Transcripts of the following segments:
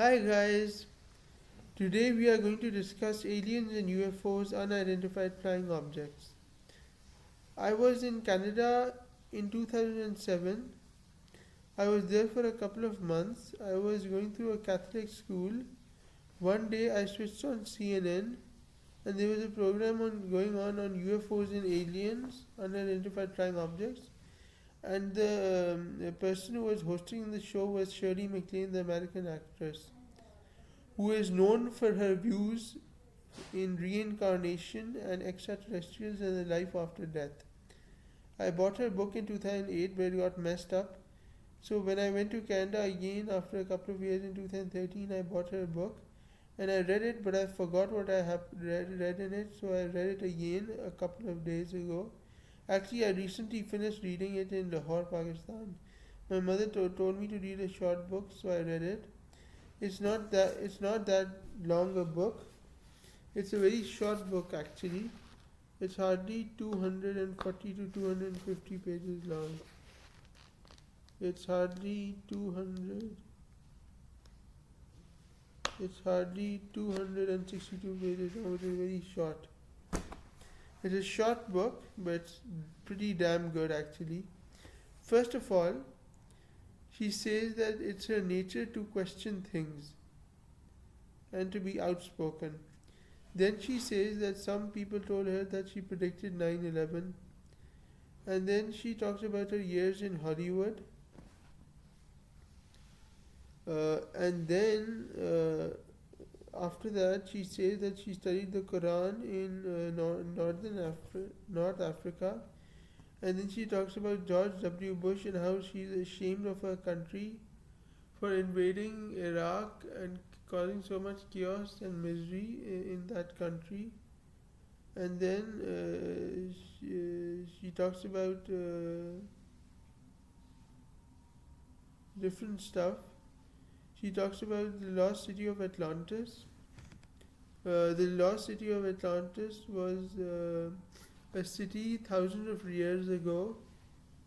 Hi guys, today we are going to discuss aliens and UFOs, unidentified flying objects. I was in Canada in 2007. I was there for a couple of months. I was going through a Catholic school. One day I switched on CNN and there was a program going on UFOs and aliens, unidentified flying objects. And the person who was hosting the show was Shirley MacLaine, the American actress, who is known for her views in reincarnation and extraterrestrials and the life after death. I bought her book in 2008 but it got messed up. So when I went to Canada again after a couple of years in 2013, I bought her book and I read it, but I forgot what I have read in it, so I read it again a couple of days ago. Actually, I recently finished reading it in Lahore, Pakistan. My mother told me to read a short book, so I read it. It's not that long a book. It's a very short book actually. It's hardly 240 to 250 pages long. It's hardly 200. It's hardly 262 pages long, which is very short. It's a short book, but it's pretty damn good actually. First of all, she says that it's her nature to question things and to be outspoken. Then she says that some people told her that she predicted 9/11. And then she talks about her years in Hollywood. And then after that, she says that she studied the Quran in North Africa. And then she talks about George W. Bush and how she's ashamed of her country for invading Iraq and causing so much chaos and misery in that country. And then she talks about different stuff. She talks about the lost city of Atlantis. The lost city of Atlantis was a city thousands of years ago,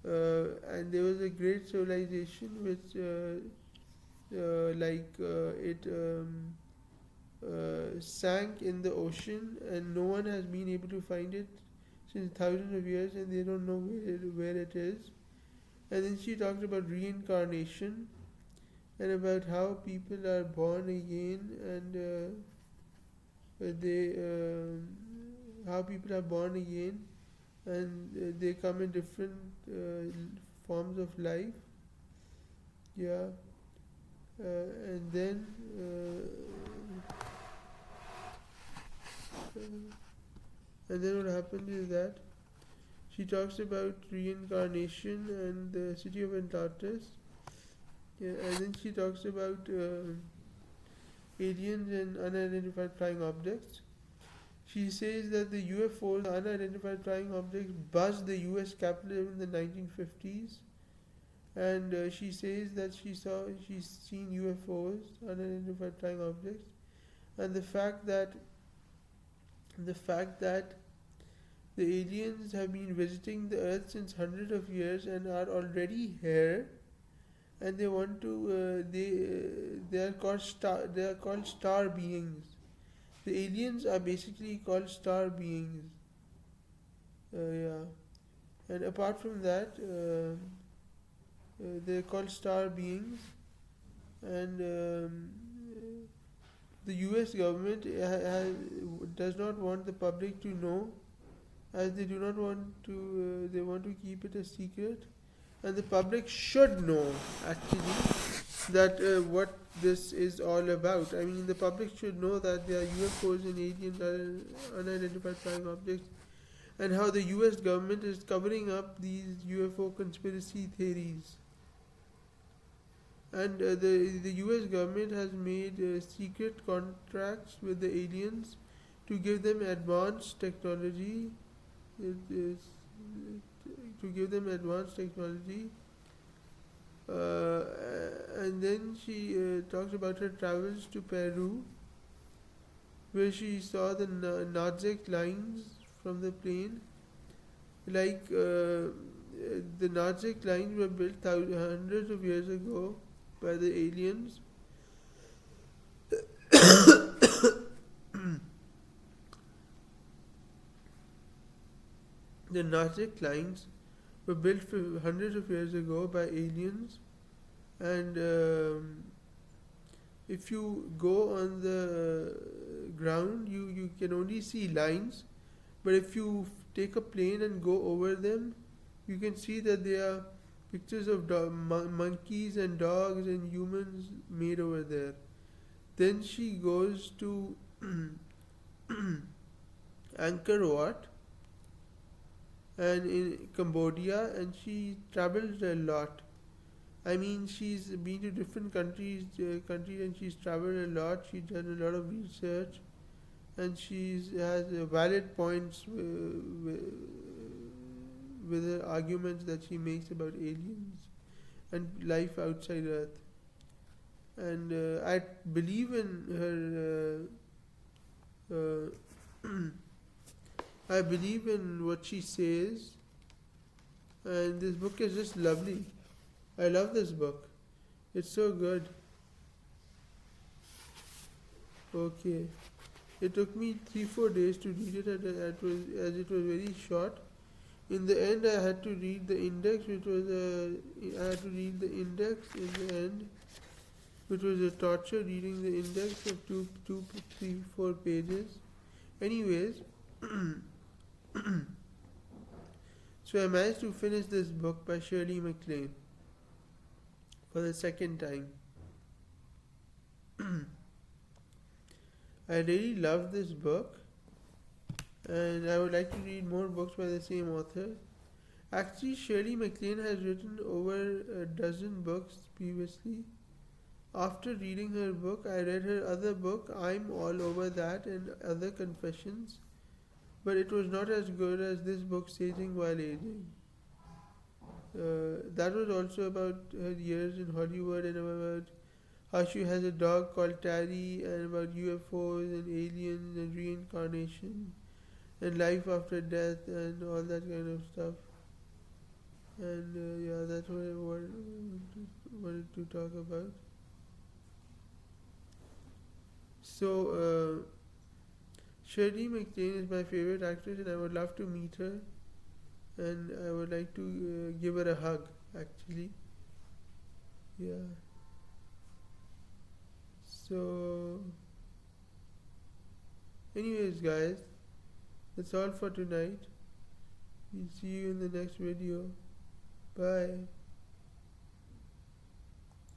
and there was a great civilization which, sank in the ocean, and no one has been able to find it since thousands of years, and they don't know where it is. And then she talked about reincarnation and about how people are born again and how people are born again and they come in different forms of life. Yeah. And then what happens is that she talks about reincarnation and the city of Atlantis. Yeah, and then she talks about aliens and unidentified flying objects. She says that the UFOs, unidentified flying objects, buzzed the US Capitol in the 1950s. And she says that she's seen UFOs, unidentified flying objects, and the fact that the aliens have been visiting the Earth since hundreds of years and are already here, and they want to they are called star beings. The aliens are basically called star beings. Yeah, and apart from that, they're called star beings, and the U.S. government does not want the public to know, as they do not want to. They want to keep it a secret, and the public should know actually that what this is all about. I mean, the public should know that there are UFOs and aliens, unidentified flying objects, and how the U.S. government is covering up these UFO conspiracy theories. And the U.S. government has made secret contracts with the aliens to give them advanced technology. It is to give them advanced technology. And then she talks about her travels to Peru, where she saw the Nazca lines from the plane. Like the Nazca lines were built hundreds of years ago by the aliens, The Nazareth lines were built hundreds of years ago by aliens, and if you go on the ground, you can only see lines, but if you take a plane and go over them, you can see that they are pictures of monkeys and dogs and humans made over there. Then she goes to Angkor Wat and in Cambodia, and she travels a lot. I mean, she's been to different countries, and she's traveled a lot. She's done a lot of research, and she's has valid points with her arguments that she makes about aliens and life outside Earth. And I believe in her. I believe in what she says, and this book is just lovely. I love this book. It's so good. Okay. It took me 3-4 days to read it, as it was very short. In the end, I had to read the index, I had to read the index in the end, which was a torture reading the index of 4 pages. Anyways, so I managed to finish this book by Shirley MacLaine for the second time. I really love this book, and I would like to read more books by the same author. Actually, Shirley MacLaine has written over a dozen books previously. After reading her book, I read her other book, I'm All Over That, and Other Confessions, but it was not as good as this book, Staging While Aging. That was also about her years in Hollywood and about how she has a dog called Taddy, and about UFOs and aliens and reincarnation and life after death and all that kind of stuff. And yeah, that's what I wanted to talk about. So, Shirley MacLaine is my favorite actress, and I would love to meet her, and I would like to give her a hug, actually. Yeah. So, anyways, guys, that's all for tonight. We'll see you in the next video. Bye.